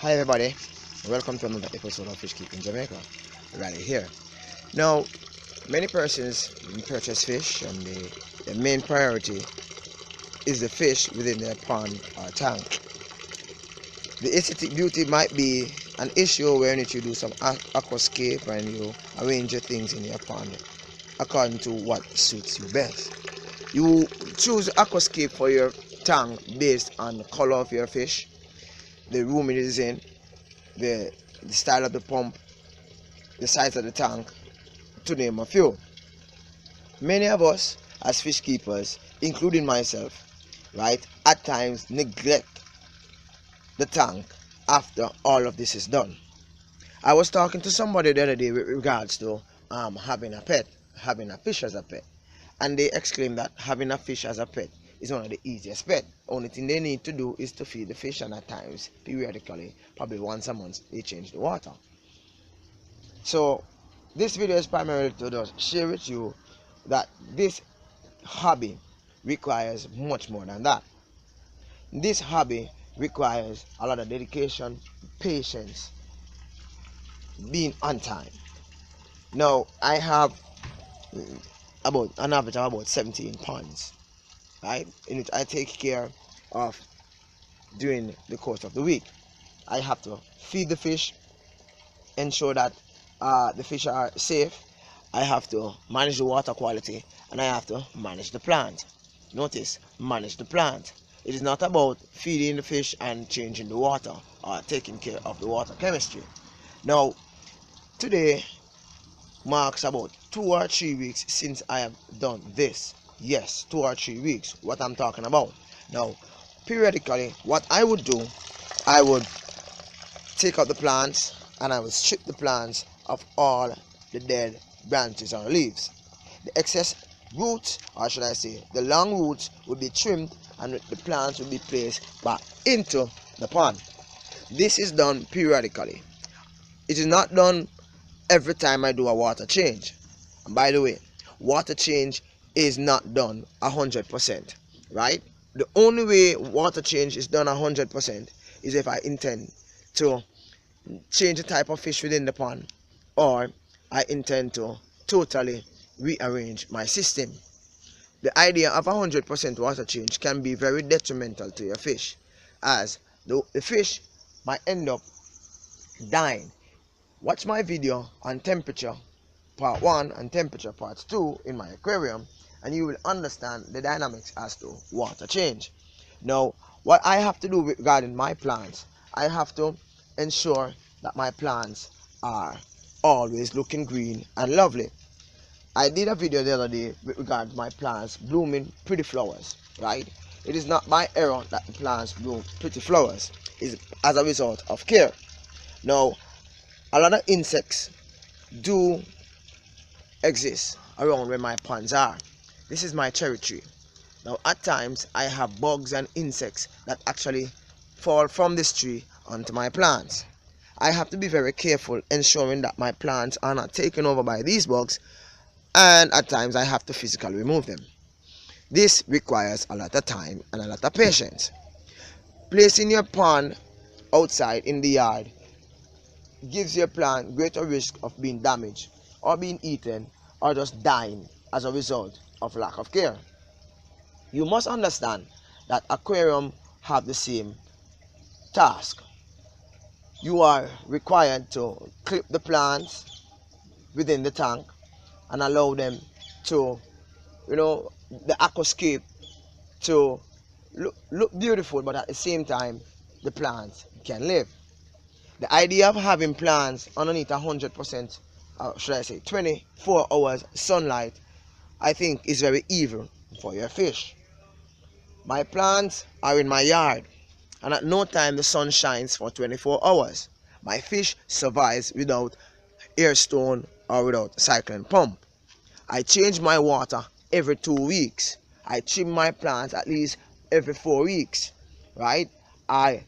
Hi everybody, welcome to another episode of Fish Keeping Jamaica. Right here. Now, many persons purchase fish and the main priority is the fish within their pond or tank. The aesthetic beauty might be an issue when you do some aquascape and you arrange your things in your pond according to what suits you best. You choose aquascape for your tank based on the color of your fish, the room it is in, the style of the pump, the size of the tank, to name a few. Many of us as fish keepers, including myself, right, at times neglect the tank after all of this is done. I was talking to somebody the other day with regards to having a pet, having a fish as a pet, and they exclaimed that having a fish as a pet is one of the easiest pet. Only thing they need to do is to feed the fish, and at times, periodically, probably once a month, they change the water. So this video is primarily to just share with you that this hobby requires much more than that. This hobby requires a lot of dedication, patience, being on time. Now I have about an average of about 17 ponds, right, in which I take care of during the course of the week. I have to feed the fish, ensure that the fish are safe. I have to manage the water quality, and I have to manage the plant. Notice, manage the plant. It is not about feeding the fish and changing the water or taking care of the water chemistry. Now, today marks about 2 or 3 weeks since I have done this. Yes, 2 or 3 weeks, what I'm talking about. Now, periodically, what I would do, I would take out the plants and I would strip the plants of all the dead branches or leaves. The excess roots, or should I say, the long roots, would be trimmed and the plants would be placed back into the pond. This is done periodically. It is not done every time I do a water change. And by the way, water change is not done 100%, right? The only way water change is done 100% is if I intend to change the type of fish within the pond, or I intend to totally rearrange my system. The idea of 100% water change can be very detrimental to your fish, as the fish might end up dying. Watch my video on temperature part 1 and temperature part 2 in my aquarium, and you will understand the dynamics as to water change. Now, what I have to do regarding my plants, I have to ensure that my plants are always looking green and lovely. I did a video the other day with regard to my plants blooming pretty flowers, right? It is not by error that the plants bloom pretty flowers. It's as a result of care. Now, a lot of insects do exist around where my ponds are. This is my cherry tree. Now, at times, I have bugs and insects that actually fall from this tree onto my plants. I have to be very careful ensuring that my plants are not taken over by these bugs, and at times I have to physically remove them. This requires a lot of time and a lot of patience. Placing your pond outside in the yard gives your plant greater risk of being damaged or being eaten or just dying as a result of lack of care. You must understand that aquarium have the same task. You are required to clip the plants within the tank and allow them to, the aquascape to look beautiful, but at the same time, the plants can live. The idea of having plants underneath 100%, should I say 24 hours sunlight, I think is very evil for your fish. My plants are in my yard, and at no time the sun shines for 24 hours. My fish survives without air stone or without cyclone pump. I change my water every 2 weeks. I trim my plants at least every 4 weeks, right? I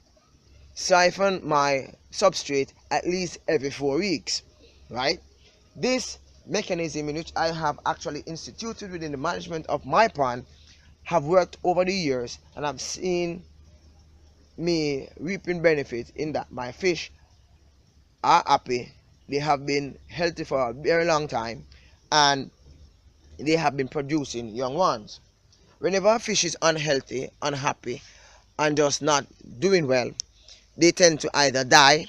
siphon my substrate at least every 4 weeks, right? This mechanism, in which I have actually instituted within the management of my pond, have worked over the years, and I've seen me reaping benefit in that my fish are happy. They have been healthy for a very long time, and they have been producing young ones. Whenever a fish is unhealthy, unhappy, and just not doing well, they tend to either die,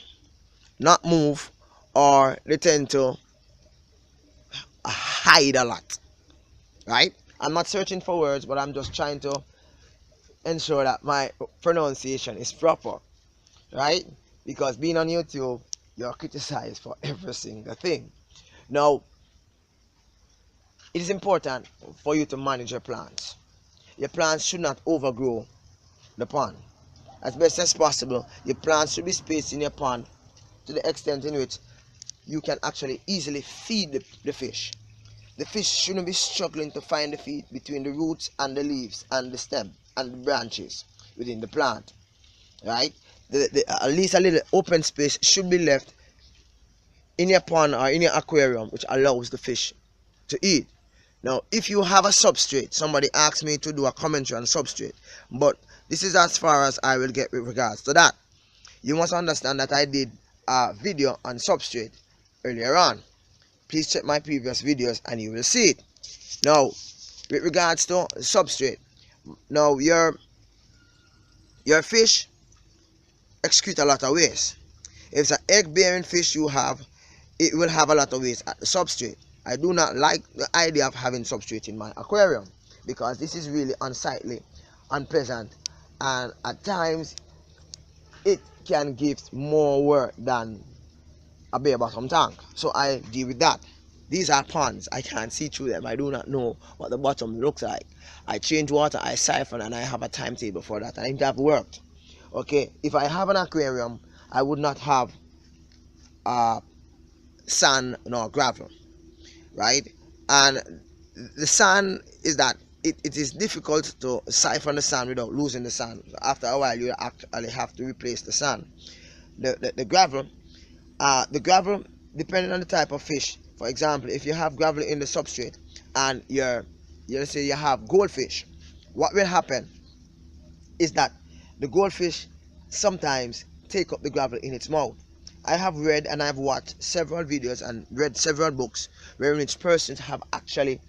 not move, or they tend to hide a lot. Right? I'm not searching for words, but I'm just trying to ensure that my pronunciation is proper. Right? Because being on YouTube, you're criticized for every single thing. Now, it is important for you to manage your plants. Your plants should not overgrow the pond. As best as possible, your plants should be spaced in your pond to the extent in which you can actually easily feed the fish. The fish shouldn't be struggling to find the feed between the roots and the leaves and the stem and the branches within the plant. Right? At least a little open space should be left in your pond or in your aquarium, which allows the fish to eat. Now, if you have a substrate, somebody asked me to do a commentary on substrate, but this is as far as I will get with regards to that. You must understand that I did a video on substrate earlier on. Please check my previous videos and you will see it. Now, with regards to substrate, now your fish excrete a lot of waste. If it's an egg-bearing fish you have, it will have a lot of waste at the substrate. I do not like the idea of having substrate in my aquarium because this is really unsightly, unpleasant, and at times it can give more work than a bare bottom tank. So I deal with that. These are ponds. I can't see through them. I do not know what the bottom looks like. I change water, I siphon, and I have a timetable for that, and it have worked. Okay, if I have an aquarium, I would not have sand nor gravel. Right? And the sand is that it is difficult to siphon the sand without losing the sand. So after a while, you actually have to replace the sand. The gravel, depending on the type of fish. For example, if you have gravel in the substrate and let's say you have goldfish, what will happen is that the goldfish sometimes take up the gravel in its mouth. I have read and I've watched several videos and read several books wherein which persons have actually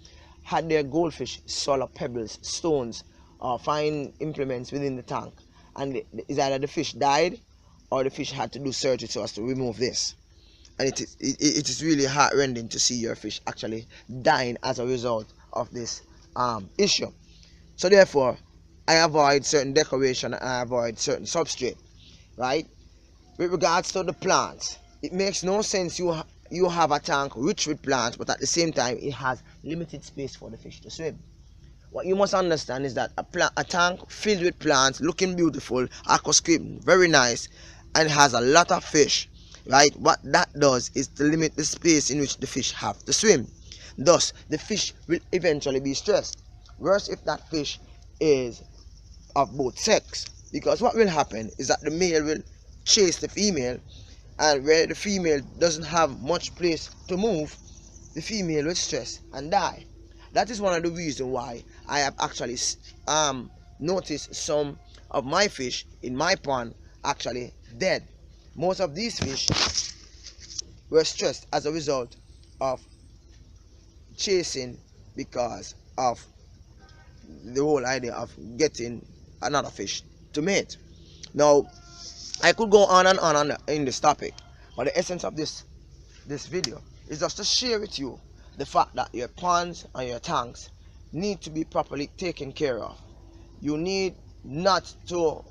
had their goldfish swallow pebbles, stones, or fine implements within the tank, and it's either the fish died or the fish had to do surgery so as to remove this. And it is really heartrending to see your fish actually dying as a result of this issue. So therefore, I avoid certain decoration and I avoid certain substrate. Right? With regards to the plants, it makes no sense you have a tank rich with plants, but at the same time it has limited space for the fish to swim. What you must understand is that a tank filled with plants, looking beautiful, aquascape, very nice, and has a lot of fish, right? What that does is to limit the space in which the fish have to swim. Thus, the fish will eventually be stressed. Worse if that fish is of both sex, because what will happen is that the male will chase the female, and where the female doesn't have much place to move, the female will stress and die. That is one of the reasons why I have actually noticed some of my fish in my pond actually dead. Most of these fish were stressed as a result of chasing because of the whole idea of getting another fish to mate. Now, I could go on and on in this topic, but the essence of this video is just to share with you the fact that your ponds and your tanks need to be properly taken care of. You need not to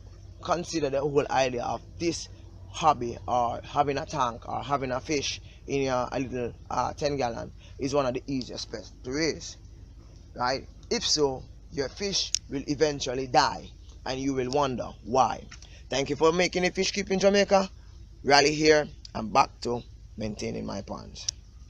consider the whole idea of this hobby or having a tank or having a fish in your little 10-gallon is one of the easiest pests to raise. Right? If so, your fish will eventually die and you will wonder why. Thank you for making a fish keep in Jamaica. Rally here and back to maintaining my ponds.